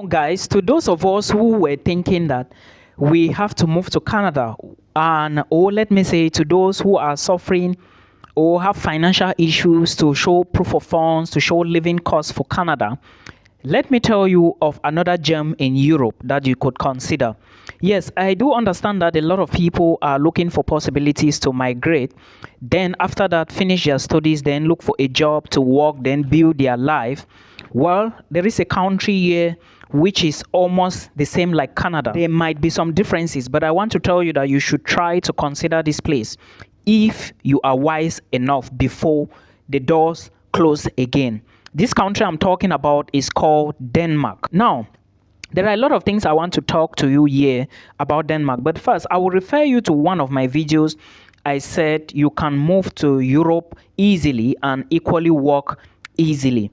guys, to those of us who were thinking that we have to move to Canada, and or let me say to those who are suffering or have financial issues to show proof of funds, to show living costs for Canada, let me tell you of another gem in Europe that you could consider. Yes, I do understand that a lot of people are looking for possibilities to migrate. Then after that, finish their studies, then look for a job to work, then build their life. Well, there is a country here which is almost the same like Canada. There might be some differences, but I want to tell you that you should try to consider this place if you are wise enough before the doors close again. This country I'm talking about is called Denmark. Now, there are a lot of things I want to talk to you here about Denmark, but first I will refer you to one of my videos. I said you can move to Europe easily and equally work easily.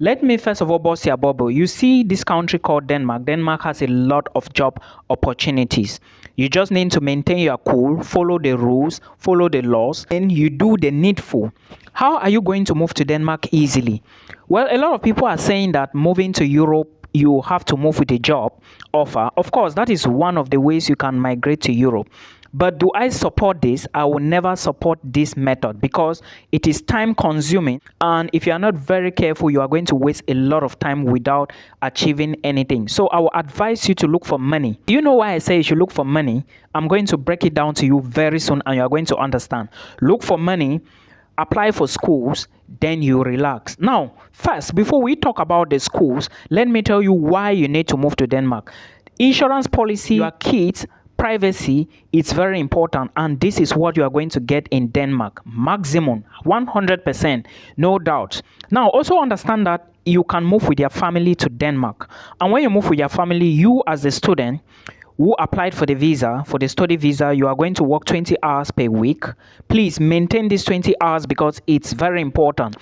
Let me first of all bust your bubble. You see this country called Denmark. Denmark has a lot of job opportunities. You just need to maintain your cool, follow the rules, follow the laws, and you do the needful. How are you going to move to Denmark easily? Well, a lot of people are saying that moving to Europe, you have to move with a job offer. Of course, that is one of the ways you can migrate to Europe. But do I support this? I will never support this method because it is time consuming, and if you are not very careful, you are going to waste a lot of time without achieving anything. So I will advise you to look for money. You know why I say you should look for money? I'm going to break it down to you very soon and you are going to understand. Look for money, apply for schools, then you relax. Now, first, before we talk about the schools, let me tell you why you need to move to Denmark. Insurance policy, your kids, privacy, it's very important, and this is what you are going to get in Denmark. Maximum 100%, no doubt. Now also understand that you can move with your family to Denmark, and when you move with your family, you as a student who applied for the visa, for the study visa, you are going to work 20 hours per week. Please maintain these 20 hours because it's very important.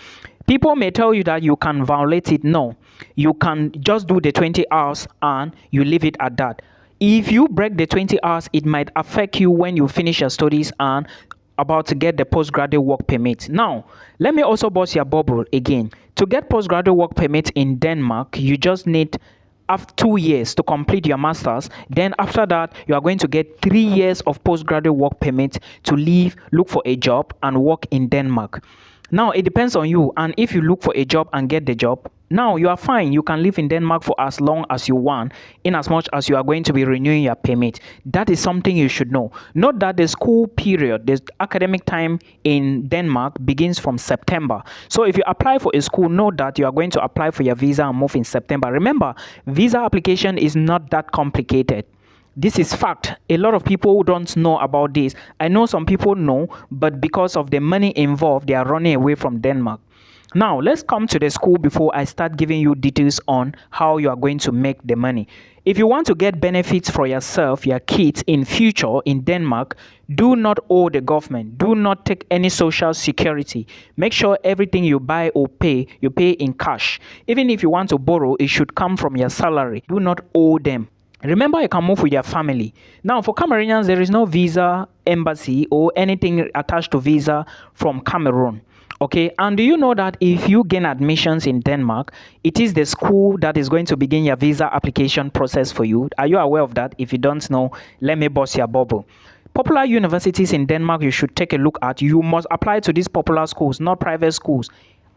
People may tell you that you can violate it. No, you can just do the 20 hours and you leave it at that. If you break the 20 hours, it might affect you when you finish your studies and about to get the postgraduate work permit. Now, let me also bust your bubble again. To get postgraduate work permit in Denmark, you just need after 2 years to complete your masters. Then after that, you are going to get 3 years of postgraduate work permit to leave, look for a job and work in Denmark. Now, it depends on you, and if you look for a job and get the job, now you are fine. You can live in Denmark for as long as you want, in as much as you are going to be renewing your permit. That is something you should know. Note that the school period, the academic time in Denmark begins from September. So if you apply for a school, know that you are going to apply for your visa and move in September. Remember, visa application is not that complicated. This is fact. A lot of people don't know about this. I know some people know, but because of the money involved, they are running away from Denmark. Now, let's come to the school before I start giving you details on how you are going to make the money. If you want to get benefits for yourself, your kids in future in Denmark, do not owe the government. Do not take any social security. Make sure everything you buy or pay, you pay in cash. Even if you want to borrow, it should come from your salary. Do not owe them. Remember, you can move with your family. Now, for Cameroonians, there is no visa, embassy, or anything attached to visa from Cameroon. Okay, and do you know that if you gain admissions in Denmark, it is the school that is going to begin your visa application process for you? Are you aware of that? If you don't know, let me bust your bubble. Popular universities in Denmark you should take a look at. You must apply to these popular schools, not private schools.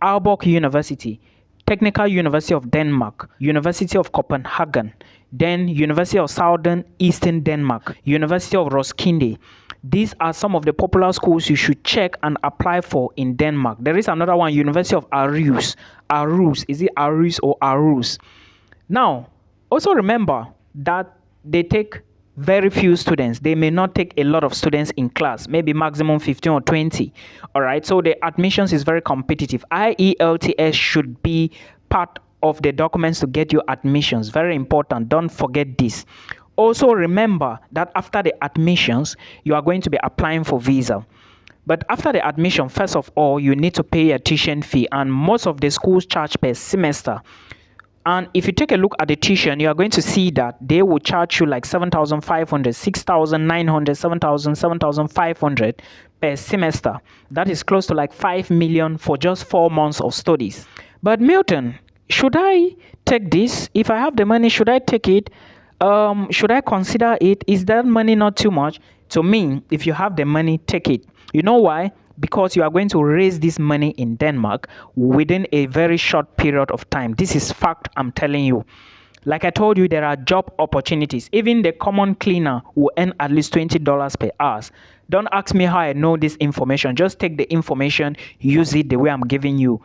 Aalborg University, Technical University of Denmark, University of Copenhagen, then University of Southern Eastern Denmark, University of Roskilde. These are some of the popular schools you should check and apply for in Denmark. There is another one, University of Aarhus. Aarhus, is it Aarhus or Aarhus? Now, also remember that they take very few students. They may not take a lot of students in class, maybe maximum 15 or 20. All right, so the admissions is very competitive. IELTS should be part of the documents to get you admissions. Very important. Don't forget this. Also remember that after the admissions, you are going to be applying for visa. But after the admission, first of all, you need to pay a tuition fee, and most of the schools charge per semester. And if you take a look at the tuition, you are going to see that they will charge you like 7,500, 6,900, 7,000, 7,500 per semester. That is close to like 5 million for just 4 months of studies. But Milton, should I take this? If I have the money, should I take it? Should I consider it? Is that money not too much? To me, if you have the money, take it. You know why? Because you are going to raise this money in Denmark within a very short period of time. This is fact, I'm telling you. Like I told you, there are job opportunities. Even the common cleaner will earn at least $20 per hour. Don't ask me how I know this information. Just take the information, use it the way I'm giving you.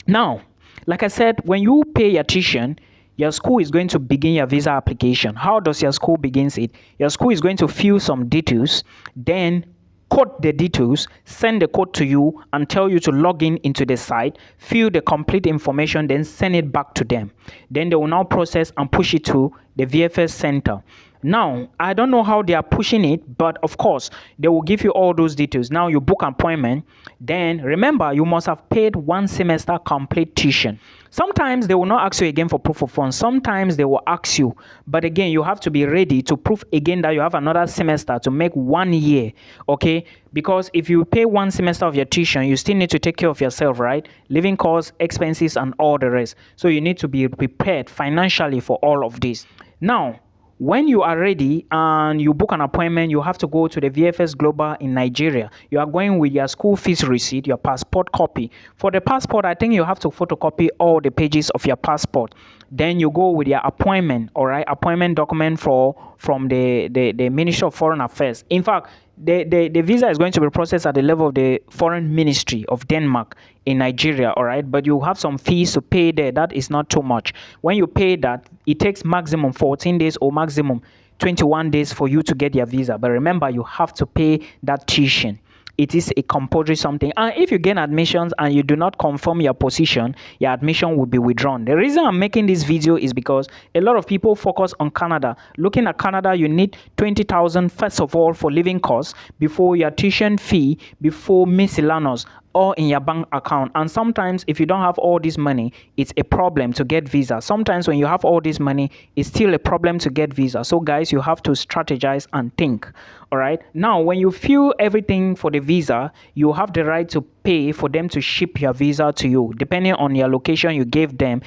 Now, like I said, when you pay your tuition, your school is going to begin your visa application. How does your school begins it? Your school is going to fill some details, then code the details, send the code to you and tell you to log in into the site, fill the complete information, then send it back to them. Then they will now process and push it to the VFS center. Now, I don't know how they are pushing it, but of course, they will give you all those details. Now, you book an appointment. Then, remember, you must have paid 1 semester complete tuition. Sometimes they will not ask you again for proof of funds. Sometimes they will ask you. But again, you have to be ready to prove again that you have another semester to make 1 year, okay? Because if you pay 1 semester of your tuition, you still need to take care of yourself, right? Living costs, expenses, and all the rest. So you need to be prepared financially for all of this. Now, when you are ready and you book an appointment, you have to go to the VFS Global in Nigeria. You are going with your school fees receipt, your passport copy. For the passport, I think you have to photocopy all the pages of your passport. Then you go with your appointment, all right, appointment document from the Ministry of Foreign Affairs. In fact, the visa is going to be processed at the level of the Foreign Ministry of Denmark in Nigeria, all right? But you have some fees to pay there. That is not too much. When you pay that, it takes maximum 14 days or maximum 21 days for you to get your visa. But remember, you have to pay that tuition. It is a compulsory something. And if you gain admissions and you do not confirm your position, your admission will be withdrawn. The reason I'm making this video is because a lot of people focus on Canada. Looking at Canada, you need 20,000 first of all for living costs, before your tuition fee, before miscellaneous, all in your bank account. And sometimes if you don't have all this money, it's a problem to get visa. Sometimes when you have all this money, it's still a problem to get visa. So guys, you have to strategize and think. All right, now when you fill everything for the visa, you have the right to pay for them to ship your visa to you depending on your location you gave them.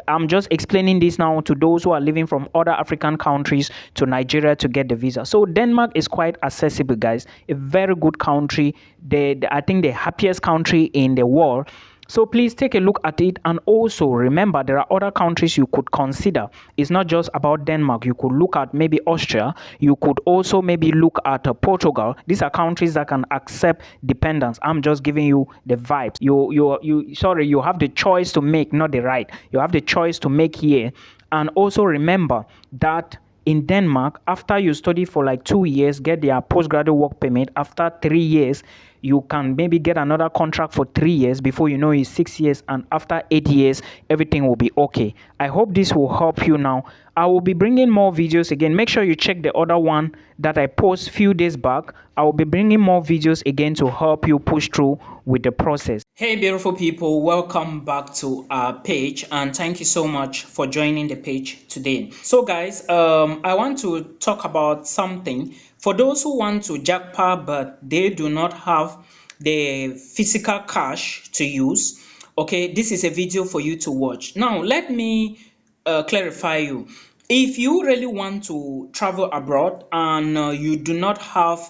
I'm just explaining this now to those who are living from other African countries to Nigeria to get the visa. So Denmark is quite accessible, guys. A very good country. I think the happiest country in the world. So please take a look at it, and also remember there are other countries you could consider. It's not just about Denmark. You could look at maybe Austria. You could also maybe look at Portugal. These are countries that can accept dependents. I'm just giving you the vibes. You have the choice to make, not the right. You have the choice to make here. And also remember that in Denmark, after you study for like 2 years, get their postgraduate work permit. After 3 years, you can maybe get another contract for 3 years. Before you know it's 6 years, and after 8 years, everything will be okay. I hope this will help you now. I will be bringing more videos again. Make sure you check the other one that I post few days back. I will be bringing more videos again to help you push through with the process. Hey beautiful people, welcome back to our page, and thank you so much for joining the page today. So guys, I want to talk about something for those who want to jackpot but they do not have the physical cash to use. Okay, this is a video for you to watch. Now let me clarify you. If you really want to travel abroad and you do not have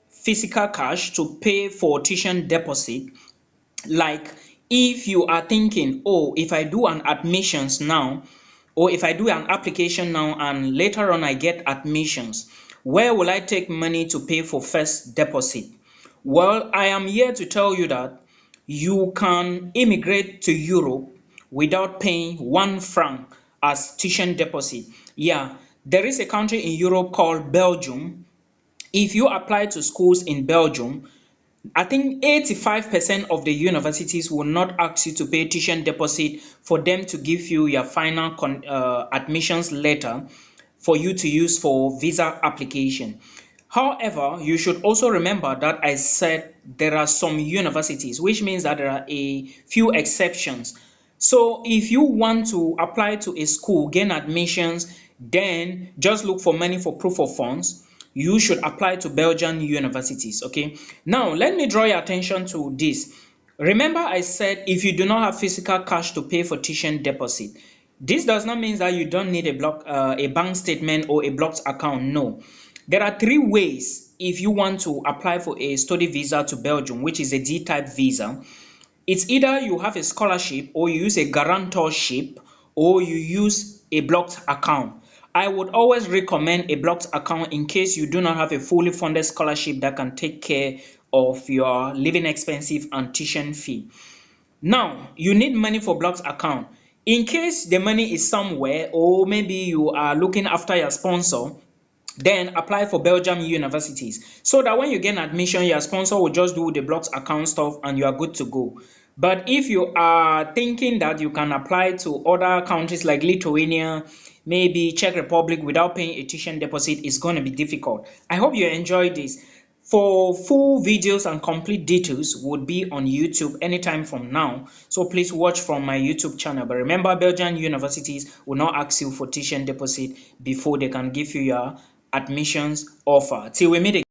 physical cash to pay for tuition deposit, like if you are thinking, oh, if I do an admissions now, or if I do an application now and later on I get admissions, where will I take money to pay for first deposit? Well, I am here to tell you that you can immigrate to Europe without paying 1 franc as tuition deposit. Yeah, there is a country in Europe called Belgium. If you apply to schools in Belgium, I think 85% of the universities will not ask you to pay tuition deposit for them to give you your final admissions letter for you to use for visa application. However, you should also remember that I said there are some universities, which means that there are a few exceptions. So if you want to apply to a school, gain admissions, then just look for money for proof of funds, you should apply to Belgian universities. Okay, now let me draw your attention to this. Remember I said if you do not have physical cash to pay for tuition deposit, this does not mean that you don't need a bank statement or a blocked account. No. There are three ways if you want to apply for a study visa to Belgium, which is a D-type visa. It's either you have a scholarship or you use a guarantorship or you use a blocked account. I would always recommend a blocked account in case you do not have a fully funded scholarship that can take care of your living expenses and tuition fee. Now, you need money for blocked account. In case the money is somewhere or maybe you are looking after your sponsor, then apply for Belgium universities so that when you get an admission, your sponsor will just do the blocked account stuff and you are good to go. But if you are thinking that you can apply to other countries like Lithuania, maybe Czech Republic without paying a tuition deposit, it's going to be difficult. I hope you enjoyed this. For full videos and complete details would be on YouTube anytime from now. So please watch from my YouTube channel. But remember, Belgian universities will not ask you for tuition deposit before they can give you your admissions offer. Till we meet again.